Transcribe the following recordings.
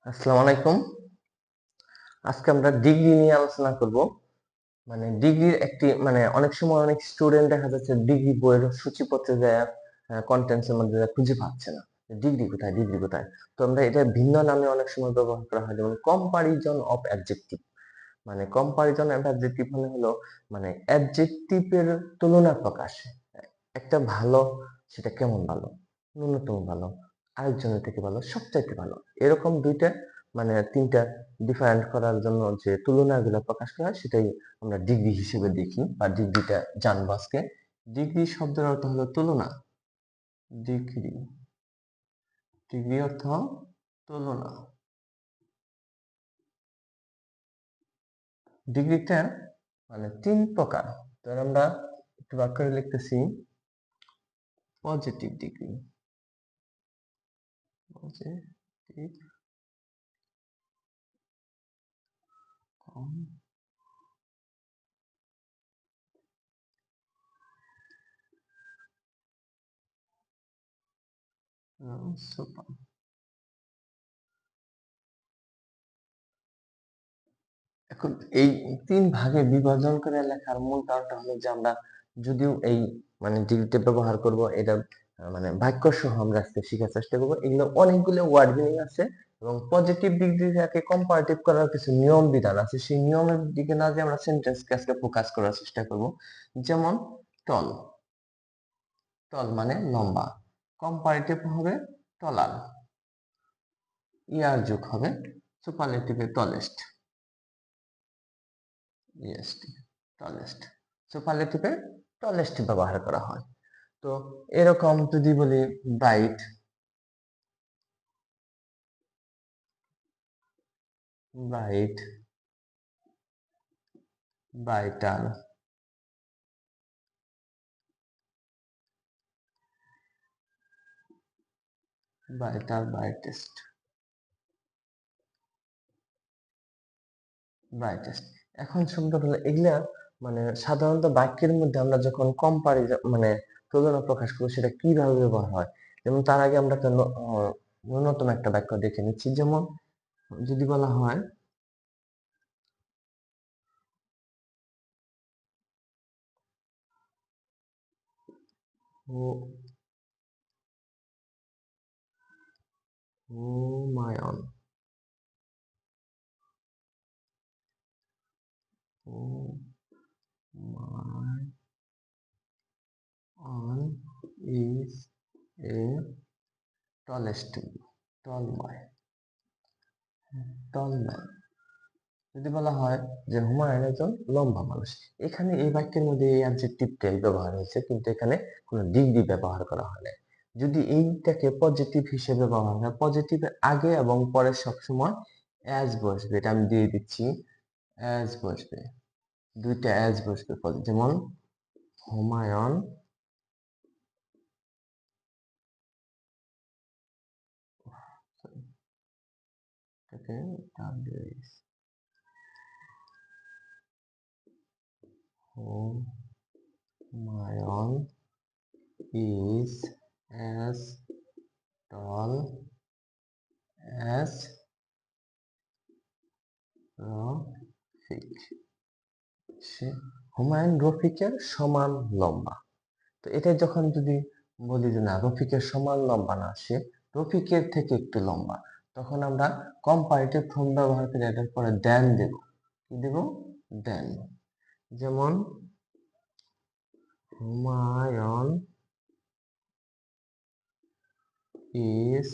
আসসালামু আলাইকুম। আজকে আমরা ডিগ্রি নিয়ে আলোচনা করব। মানে ডিগ্রির একটি অনেক সময় অনেক স্টুডেন্ট দেখা যাচ্ছে ডিগ্রি বইয়ের সূচিপত্রে যায় কন্টেন্টস এর মধ্যে যায় খুঁজে পাচ্ছে না। ডিগ্রি কোথায়, ডিগ্রি কোথায়? তো আমরা এটা ভিন্ন নামে অনেক সময় ব্যবহার করা হয়, যেমন কম্পারিজন অফ অ্যাডজেক্টিভ। মানে কম্পারিজন অফ অ্যাডজেক্টিভ হলো অ্যাডজেক্টিভের তুলনা প্রকাশ। একটা ভালো, সেটা কেমন ভালো, ন্যূনতম ভালো, আরেকজনের থেকে ভালো, সবচাইতে ভালো, এরকম দুইটা তিনটা ডিফারেন্ট করার জন্য যে তুলনাগুলো প্রকাশ করা হয় সেটাই আমরা ডিগ্রি হিসেবে দেখি বা ডিগ্রিটা জানবো আজকে। ডিগ্রি শব্দের অর্থ হলো তুলনা। ডিগ্রি, ডিগ্রি অর্থ তুলনা। ডিগ্রিটা তিন প্রকার। তো আমরা একটু ভাগ করে লিখতেছি। Positive degree, positive, super. এখন এই তিন ভাগে বিভাজন করে লেখার মূল কারণটা হলো যে আমরা যদিও এই ডিগ্রিটা ব্যবহার করব, এটা বাক্য সহ আমরা আজকে শেখার চেষ্টা করবো। এগুলো অনেকগুলো ওয়ার্ড মিনিং আছে এবং পজিটিভ ডিগ্রিটাকে কম্পারেটিভ করার কিছু নিয়ম বিধান আছে। সেই নিয়মের দিকে না যে আমরা সেন্টেন্সকে আজকে ফোকাস করার চেষ্টা করব। যেমন টল, টল মানে লম্বা, কম্পারেটিভ হবে টলার, ইয়ার যোগ হবে সুপারলেটিভে টলেস্ট, ইএসটি, টলেস্ট। সুপারলেটিভে টলেস্ট ব্যবহার করা হয়। তো এরকম যদি বলি bright, bright, brighter, brighter, brightest, brightest. এখন শব্দ হলো এগুলা সাধারণত বাক্যের মধ্যে আমরা যখন কম্পারিজন তুলনা প্রকাশ করবো সেটা কিভাবে ব্যবহার হয়। যেমন তার আগে আমরা একটা ন্যূনতম একটা বাক্য দেখে নিচ্ছি। যেমন যদি বলা হয় Humayun, Humayun is a tallest, tall boy, tall man। যদি বলা হয় যে হুমায়ুন একজন লম্বা মানুষ, এখানে এই বাক্যের মধ্যে এই অ্যাডজেক্টিভটাই ব্যবহার হয়েছে, কিন্তু এখানে কোনো ডিগ্রি ব্যবহার করা হয় না। যদি এইটাকে পজিটিভ হিসেবে ব্যবহার হয়, পজিটিভের আগে এবং পরে সবসময় অ্যাজ বসবে। এটা আমি দিয়ে দিচ্ছি, অ্যাজ বসবে, দুইটা অ্যাজ বসবে। যেমন Humayun Humayun is as tall as Rafiq. সে হুমায়ুন রফিকের সমান লম্বা। তো এটা যখন যদি বলি যে না, রফিকের সমান লম্বা না, সে রফিকের থেকে একটু লম্বা, তখন আমরা কম্পারেটিভ ফর্ম ব্যবহার করে এটার পরে দেন দেব। কি দেব? দেন। যেমন হুমায়ুন ইজ,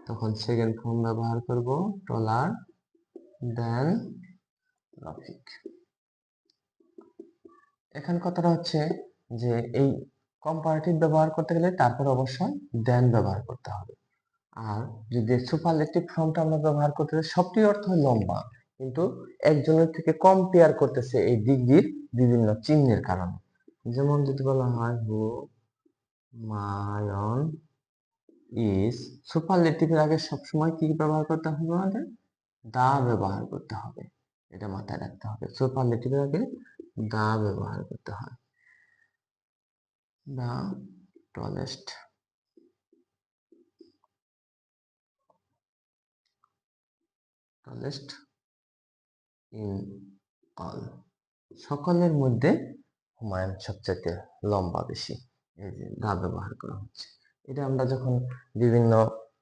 তখন সেকেন্ড ফর্ম ব্যবহার করব টলার দেন রফিক। এখন কথাটা হচ্ছে যে এই কম্পারেটিভ ব্যবহার করতে গেলে তারপর অবশ্যই দেন ব্যবহার করতে হবে। আর যদি সুপারলেটিভ ফর্মটা আমরা ব্যবহার করতে চাই, সবটি অর্থ লম্বা, কিন্তু একজনের থেকে কম্পেয়ার করতেছে এই ডিগ্রির বিভিন্ন চিহ্নের কারণে। যেমন যদি বলা হয় হুমায়ুন ইজ, সুপারলেটিভের আগে সবসময় কি ব্যবহার করতে হবে? আমাদের দা ব্যবহার করতে হবে। এটা মাথায় রাখতে হবে, সুপারলেটিভের আগে দা ব্যবহার করতে হয়। দা টলেস্ট, tallest in all, সকলের মধ্যে হুমায়ুন সবচেয়ে লম্বা বেশি। এই যে দা ব্যবহার করা হচ্ছে, এটা আমরা যখন বিভিন্ন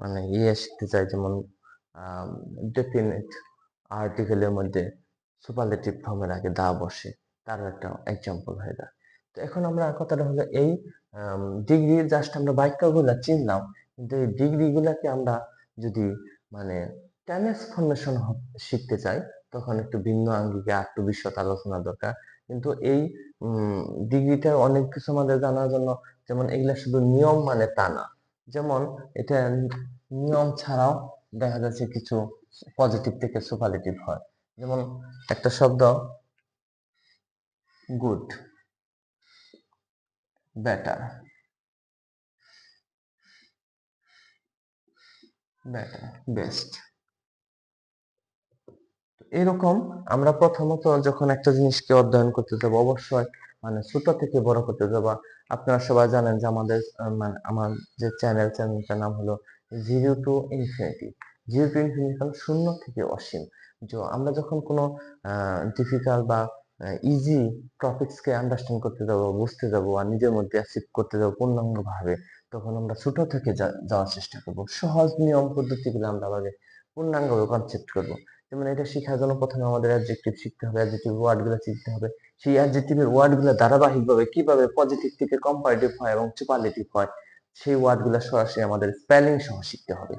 মানে শিখতে চাই, যেমন ডেফিনিট আর্টিকেলের মধ্যে সুপারলেটিভ ফর্মের আগে দা বসে, তার একটা এক্সাম্পল হয়ে যায়। তো এখন আমরা কথাটা হলো এই ডিগ্রি জাস্ট আমরা বাক্যগুলো চিনলাম, কিন্তু এই ডিগ্রিগুলোকে আমরা যদি মানে ট্রান্সফরমেশন শিখতে চাই, তখন একটু ভিন্ন আঙ্গিকে একটু বিশদ আলোচনা দরকার। কিন্তু এই ডিগ্রিটার অনেক কিছু আমাদের জানার জন্য, যেমন এগুলা শুধু নিয়ম মানে তা না, যেমন এটা নিয়ম ছাড়াও দেখা যাচ্ছে কিছু পজিটিভ থেকে সুপারলেটিভ হয়। যেমন একটা শব্দ গুড, বেটার, বেস্ট, এরকম আমরা প্রথমত যখন একটা জিনিসকে অধ্যয়ন করতে যাব, অবশ্যই মানে ছোট থেকে বড় করতে যাব। আপনারা সবাই জানেন যে আমাদের মানে আমার যে চ্যানেলটার নাম হলো zero to infinity. Zero to infinity মানে শূন্য থেকে অসীম। আমরা যখন কোনো ডিফিকাল্ট বা ইজি টপিকসকে আন্ডারস্ট্যান্ড করতে যাব, বুঝতে যাব আর নিজের মধ্যে অ্যাচিভ করতে যাব পূর্ণাঙ্গ ভাবে, তখন আমরা ছোট থেকে যাওয়ার চেষ্টা করব। সহজ নিয়ম পদ্ধতিগুলো আমরা আগে পূর্ণাঙ্গভাবে কনসেপ্ট করব। যেমন এটা শেখার জন্য প্রথমে আমাদের অ্যাডজেক্টিভ শিখতে হবে, অ্যাডজেক্টিভ ওয়ার্ডগুলো শিখতে হবে। সেই অ্যাডজেক্টিভের ওয়ার্ডগুলো ধারাবাহিকভাবে কিভাবে পজিটিভ থেকে কম্পারেটিভ হয় এবং সুপারলেটিভ হয়, সেই ওয়ার্ডগুলো সরাসরি আমাদের স্পেলিং সহ শিখতে হবে।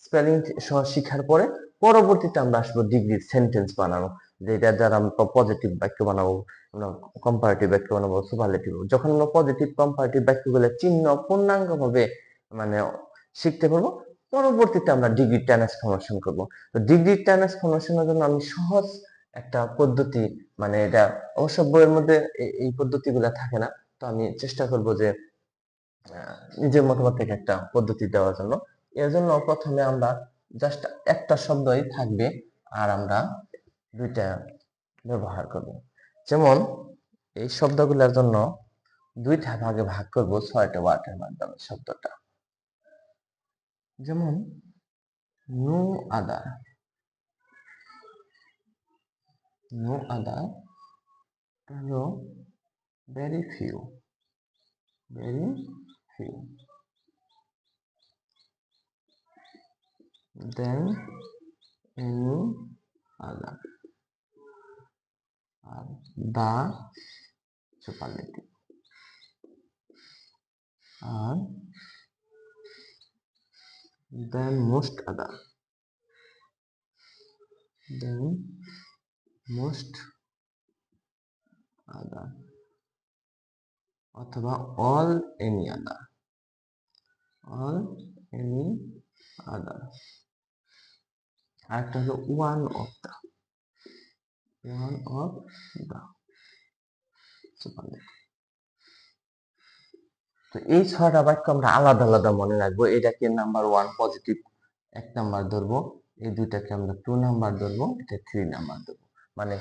স্পেলিং সহ শিখার পরে পরবর্তীতে আমরা আসবো ডিগ্রির সেন্টেন্স বানানো, যেটা দ্বারা আমরা পজিটিভ বাক্য বানাবো, আমরা কম্পারেটিভ বাক্য বানাবো, সুপারলেটিভ। যখন আমরা পজিটিভ কম্পারেটিভ বাক্যগুলো চিহ্ন পূর্ণাঙ্গভাবে মানে শিখতে পারবো, পরবর্তীতে আমরা ডিগ্রি ট্রান্সফরমেশন করব। তো ডিগ্রি ট্রান্সফরমেশনের জন্য আমি সহজ একটা পদ্ধতি, মানে এটা অবশ্য বইয়ের মধ্যে এই পদ্ধতিগুলো থাকে না, তো আমি চেষ্টা করব যে নিজের মতামত থেকে একটা পদ্ধতি দেওয়ার জন্য। এর জন্য প্রথমে আমরা জাস্ট একটা শব্দই থাকবে আর আমরা দুইটা ব্যবহার করব। যেমন এই শব্দগুলোর জন্য দুইটা ভাগে ভাগ করব 6টা ওয়ার্ডের মাধ্যমে শব্দটা। যেমন নো আদার, নো আদার হলো very few, very few, then any other, R the superlative, R then most other, then most other, অথবা all any other, all any other, আরেকটা হলো one of the, one of the superlative। তো এই 6টা বাক্য আমরা আলাদা আলাদা মনে রাখবো। এটাকে নাম্বার 1 পজিটিভ 1 নাম্বার ধরবো, এই দুইটাকে আমরা 2 নাম্বার ধরবো, এটা 3 নাম্বার ধরবো। মানে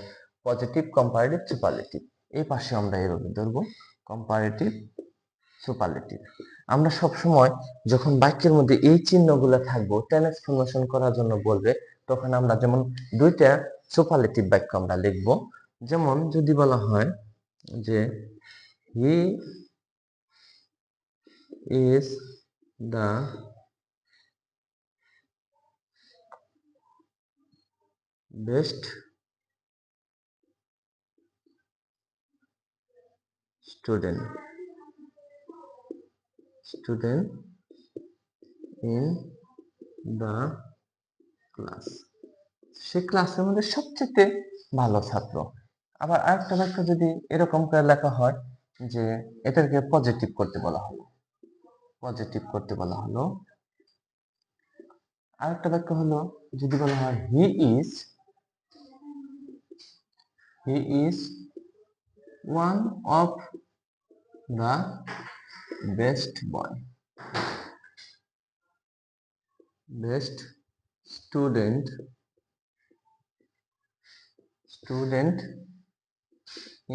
পজিটিভ, কম্পারেটিভ, সুপারলেটিভ। এই পাশে আমরা এভাবে ধরবো, কম্পারেটিভ, সুপারলেটিভ। আমরা সব সময় যখন বাক্যের মধ্যে এই চিহ্নগুলো থাকবো, ট্রান্সফরমেশন করার জন্য বলবে, তখন আমরা যেমন দুইটা সুপারলেটিভ বাক্য আমরা লিখবো। যেমন যদি বলা হয় যে হি is the best student in the class, সে ক্লাসের মধ্যে সবচেয়ে ভালো ছাত্র। আবার আরেকটা বাক্য যদি এরকম করে লেখা হয় যে এটাকে পজিটিভ করতে বলা হলো, পজিটিভ করতে বলা হলো। আরেকটা বাক্য হলো যদি বলা হয় he is one of the best boy, best student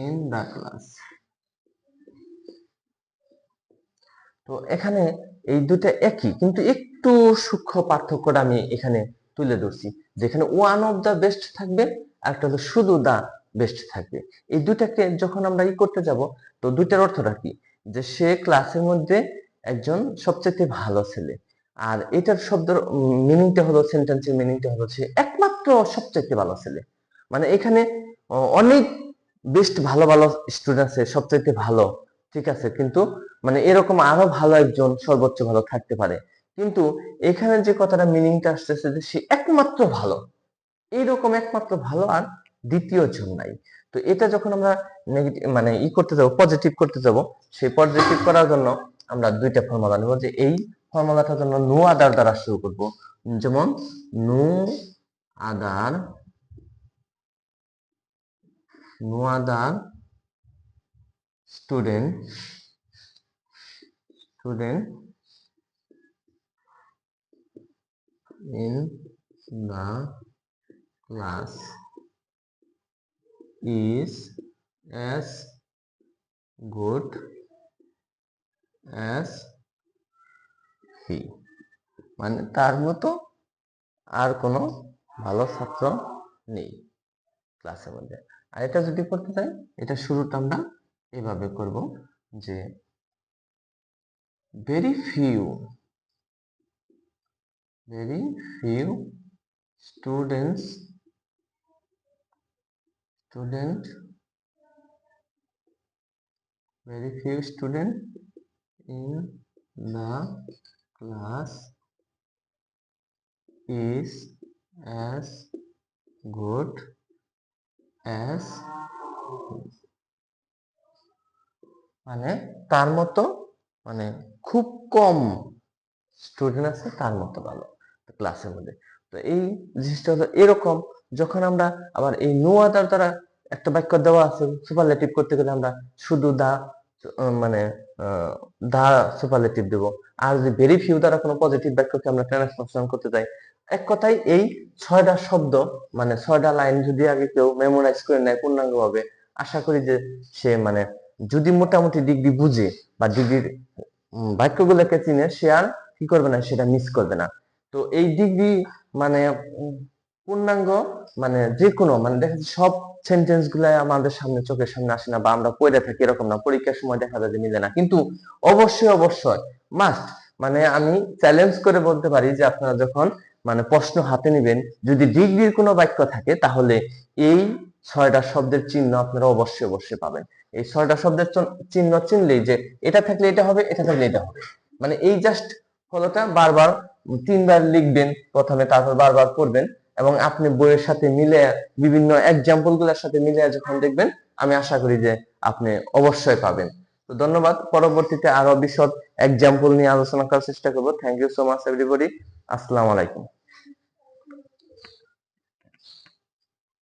in the class. তো এখানে এই দুটো একই, কিন্তু একটু সূক্ষ্ম পার্থক্যটা আমি এখানে তুলে ধরছি, যেখানে ওয়ান অফ দ্য বেস্ট থাকবে, একটা হলো শুধু দা বেস্ট থাকবে। এই দুটাকে যখন আমরা করতে যাব, তো দুইটার অর্থটা কি, যে সে ক্লাসের মধ্যে একজন সবচেয়ে ভালো ছেলে, আর এটার শব্দের মিনিংটা হলো, সেন্টেন্সের মিনিংটা হলো সে একমাত্র সবচেয়ে ভালো ছেলে। মানে এখানে অনেক বেস্ট ভালো ভালো স্টুডেন্ট আছে, সবচেয়ে ভালো, ঠিক আছে, কিন্তু মানে এরকম আরো ভালো একজন সর্বোচ্চ ভালো থাকতে পারে, কিন্তু এখানে যে কথাটা মিনিংটা আসতেছে যে সে একমাত্র ভালো, এইরকম একমাত্র ভালো আর দ্বিতীয় জন নাই। তো এটা যখন আমরা নেগেটিভ মানে করতে যাব, পজিটিভ করতে যাব, সেই পজিটিভ করার জন্য আমরা দুইটা ফর্মুলা নেব, যে এই ফর্মুলাটার জন্য নো আদার দ্বারা শুরু করব, যেমন no other, no other student in the class is as good as he, মানে তার মতো আর কোনো ভালো ছাত্র নেই ক্লাসের মধ্যে। আর এটা যদি করতে চাই, এটা শুরুটা আমরা এভাবে করব, যে very few students very few student in the class is as good as, মানে তার মতো, মানে খুব কম স্টুডেন্ট আছে তার মতো ভালো ক্লাসের মধ্যে। তো এই জিনিসটা হলো এরকম, যখন আমরা আবার এই নো আদার দ্বারা একটা বাক্য দেওয়া আছে, সুপারলেটিভ করতে গেলে আমরা শুধু দা মানে দা সুপারলেটিভ দেব, আর যদি ভেরি ফিউ দ্বারা কোনো পজিটিভ বাক্যকে আমরা ট্রান্সফরমেশন করতে চাই, এক কথায় এই 6টা শব্দ, মানে 6টা লাইন যদি আগে কেউ মেমোরাইজ করে নেয় পূর্ণাঙ্গ ভাবে, আশা করি যে সে মানে যদি মোটামুটি ডিগ্রি বুঝে বা ডিগ্রির বাক্যগুলোকে চিনে, সে আর কি করবে না, সেটা মিস করবে না। তো এই ডিগ্রি মানে পূর্ণাঙ্গ, মানে যে কোনো, মানে দেখা যাচ্ছে সব সেন্টেন্স গুলা আমাদের সামনে চোখের সামনে আসে না, বা আমরা পড়ে থাকি এরকম না, পরীক্ষার সময় দেখা যায় যে মিলে না, কিন্তু অবশ্যই অবশ্যই মাস্ট, মানে আমি চ্যালেঞ্জ করে বলতে পারি যে আপনারা যখন মানে প্রশ্ন হাতে নেবেন, যদি ডিগ্রির কোনো বাক্য থাকে, তাহলে এই 6টা শব্দের চিহ্ন আপনারা অবশ্যই অবশ্যই পাবেন। এই 6টা শব্দের চিহ্ন চিনলেই যে এটা থাকলে এটা হবে, এটা থাকলে এটা হবে, মানে এই জাস্ট ফলোটা বারবার 3বার লিখবেন প্রথমে, তারপর বারবার পড়বেন, এবং আপনি বইয়ের সাথে মিলে বিভিন্ন এক্সাম্পল গুলোর সাথে মিলে যখন দেখবেন, আমি আশা করি যে আপনি অবশ্যই পাবেন। তো ধন্যবাদ, পরবর্তীতে আরো বিশদ এক্সাম্পল নিয়ে আলোচনা করার চেষ্টা করব। Thank you so much everybody, আসসালামু আলাইকুম।